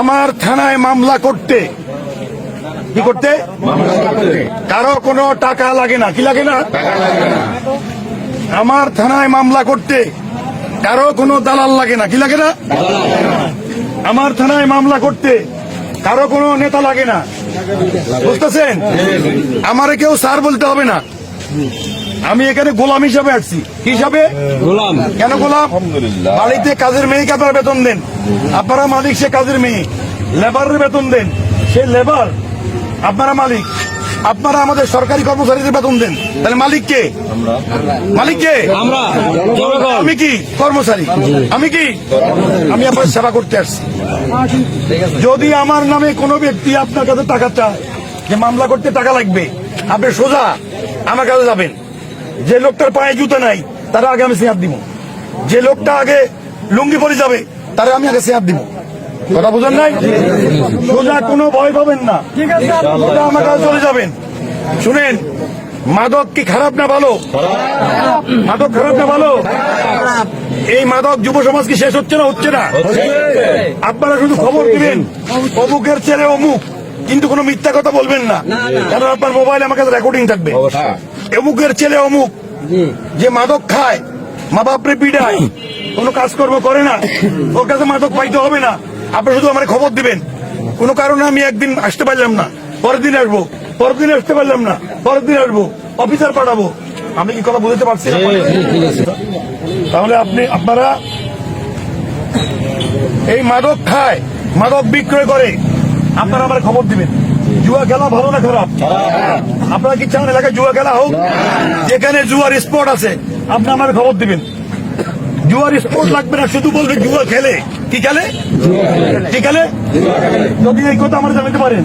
আমার থানায় মামলা করতে কি করতে কারো কোনো টাকা লাগে না, কি লাগে না? আমার থানায় মামলা করতে কারো কোনো দালাল লাগে না, কি লাগে না? আমার থানায় মামলা করতে কারো কোনো নেতা লাগে না, বুঝতেছেন? আমারে কেউ স্যার বলতে হবে না। আমি এখানে গোলাম হিসাবে আসছি। কি হিসাবে? গোলাম। কেন গোলাম? বাড়িতে কাজের মেয়েকে আপনারা বেতন দেন, আপনারা মালিক, সে কাজের মেয়ে। লেবারের বেতন দেন, সে লেবার, আপনারা মালিক। আপনারা আমাদের সরকারি কর্মচারীদের বেতন দেন, তাহলে মালিক কে? মালিক কে? আমরা। আমি কি কর্মচারী? আমি কি? আমি আপনার সেবা করতে আসছি। যদি আমার নামে কোনো ব্যক্তি আপনার কাছে টাকা চায়, যে মামলা করতে টাকা লাগবে, আপনি সোজা আমার কাছে যাবেন। যে লোকটার পায়ে জুতো নাই তারা আগে আমি সিয়াদ দিব, যে লোকটা আগে লুঙ্গি পরে যাবে তারা আমি আগে সিয়াদ দিব। কথা বুঝেন নাই? সোজা, কোনো ভয় পাবেন না, সোজা আমার কাছে চলে যাবেন। শুনেন, মাদক কি খারাপ না ভালো? মাদক খারাপ না ভালো? এই মাদক যুব সমাজ কি শেষ হচ্ছে না? হচ্ছে না? আপনারা শুধু খবর দিবেন অমুকের ছেলে অমুক, কিন্তু কোনো মিথ্যা কথা বলবেন না, কারণ আপনার মোবাইলে আমার কাছে রেকর্ডিং থাকবে। অমুকের ছেলে অমুক যে মাদক খায়, মা বাপরে পিড়ায়, কোনো কাজকর্ম করে না, ওর কাছে মাদক পাইতে হবে না। আপনি শুধু আমার খবর দিবেন। কোনো কারণে আমি একদিন আসতে পারলাম না, পরের দিন আসবো, পরের দিন আসতে পারলাম না, পরের দিন আসবো, অফিসার পাঠাবো। আমি কি কথা বুঝতে পারছি? তাহলে আপনারা এই মাদক খায়, মাদক বিক্রয় করে, আপনারা আমার খবর দিবেন। জুয়া খেলা ভালো না খারাপ? আপনারা কি চান এলাকায় জুয়া খেলা হোক? যেখানে জুয়ার স্পট আছে আপনি আমার খবর দিবেন। জুয়ার স্পট লাগবে না, শুধু বলবে জুয়া খেলে। কি খেলে? কি খেলে? যদি এই কথা আমরা জানাতে পারেন,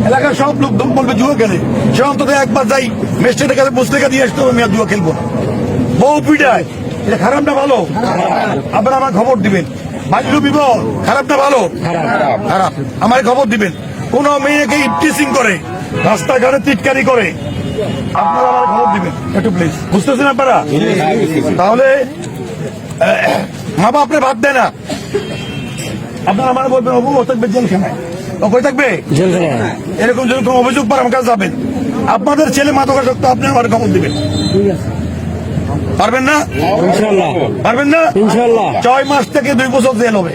এলাকার সব লোক বলবে জুয়া খেলে। সে অন্তত একবার যাই ম্যাজিস্ট্রেটের কাছে পুস্তিকা দিয়ে আসতে হবে, আমি আর জুয়া খেলবো না। বউ পিটায়, এটা খারাপ না ভালো? আপনারা আমার খবর দিবেন। বাল্য বিবাহ খারাপ না ভালো? খারাপ। আমার খবর দিবেন। কোন মেয়েকে ইফটিজিং করে, রাস্তাঘাটে টিটকারি করে, আপনারা আমার খবর দিবেন একটু প্লিজ। বুঝতেছেন আপনারা? তাহলে মা বাপ আপনি ভাত দেয় না, আপনারা আমার বলবেন অবু ও থাকবে জেলখানায়, ও কই থাকবে? জেলখানায়। এরকম যদি কোনো অভিযোগ পার আমার কাছে যাবেন। আপনাদের ছেলে মাদকাসক্ত, আপনি আমার খবর দিবেন। পারবেন না? পারবেন না? 6 মাস থেকে 2 বছর জেল হবে।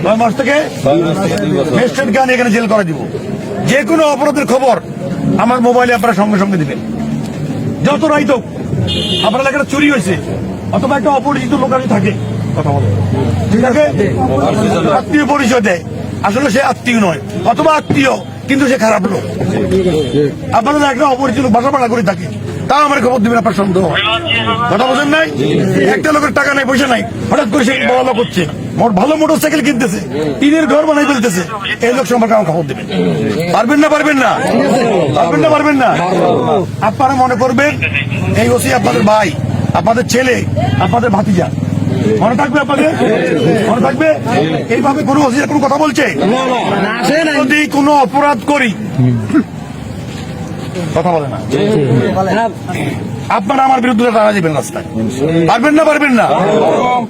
6 মাস থেকে ম্যাজিস্ট্রেট গান এখানে জেল করে দিব। যে কোনো অপরাধের খবর আমার মোবাইলে আপনারা সঙ্গে সঙ্গে দিবেন। যত রাইত হোক, আপনার এলাকাটা চুরি হয়েছে, অথবা একটা অপরিচিত লোক থাকে, কথা বলে, ঠিক আছে, আত্মীয় পরিচয় দেয়, আসলে সে আত্মীয় নয়, অথবা আত্মীয় কিন্তু সে খারাপ লোক, আপনারা একটা অপরিচিত বাসা ভাড়া করে থাকে, তাও আমার খবর দিবেন। আপনার সন্দেহ, কথা বোঝেন নাই? একটা লোকের টাকা নাই, পয়সা নাই, হঠাৎ করে সে বড় লোক হচ্ছে, ভালো মোটর সাইকেল কিনতেছে, টিনের ঘর বানাই ফেলতেছে, এই লোক সম্পর্কে আমার খবর দিবেন। পারবেন না? পারবেন না? পারবেন না? পারবেন না? আপনারা মনে করবেন এই ওসি আপনাদের ভাই, আপনাদের ছেলে, আপনাদের ভাতিজা, মনে থাকবে? আপনাদের মনে থাকবে? এইভাবে কোনো ওসি কোনো কথা বলছে? যদি কোনো অপরাধ করি, কথা বলে না, আপনারা আমার বিরুদ্ধে টাকা দিবেন রাস্তায়। পারবেন না? পারবেন না?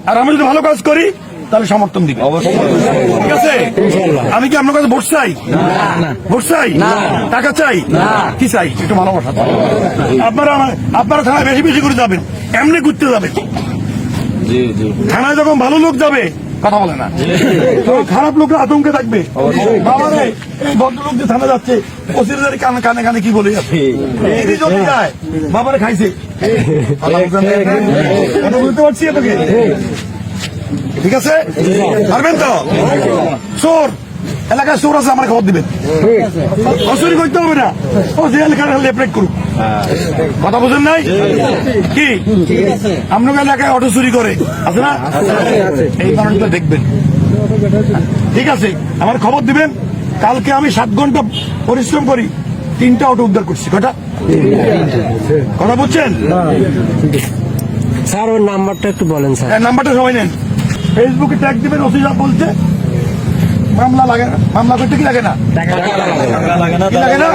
আর আমি যদি ভালো কাজ করি তাহলে সমর্থন দিবেন, ঠিক আছে? আমি কি আপনার কাছে ভোট চাই? ভোট চাই? টাকা চাই? কি চাই? একটু ভালোবাসা। আপনারা থানায় বেশি বেশি করে যাবেন, এমনি ঘুরতে যাবেন। থানায় যখন ভালো লোক যাবে, কথা বলে না, খারাপ লোকরা আতঙ্কে থাকবে। বাবারে, এই ভদ্রলোক যে থানা যাচ্ছে, ওসির কানে কানে কানে কি বলে যাচ্ছে, যদি যায় বাবারে খাইছে, বুঝতে পারছি আপনাকে, ঠিক আছে? পারবেন তো? চোর এলাকায় চোর আছে, আমার খবর দিবেন। চুরি করতে হবে না, ও জেল খানা লেপরেট করুক, কথা বুঝেন নাই? কি আপনার এলাকায় অটো চুরি করে আছে না? এই কারণটা দেখবেন, ঠিক আছে? আমার খবর দিবেন। কালকে আমি 7 ঘন্টা পরিশ্রম করি, 3টা অটো উদ্ধার করছি। কটা? কথা বুঝছেন? স্যার ওর নাম্বারটা একটু বলেন স্যার। নাম্বারটা সবাই নেন, ফেসবুকে ট্যাগ দিবেন। ওসি সাহেব বলছে মামলা লাগে না, মামলা করতে কি লাগে না? কি লাগে না?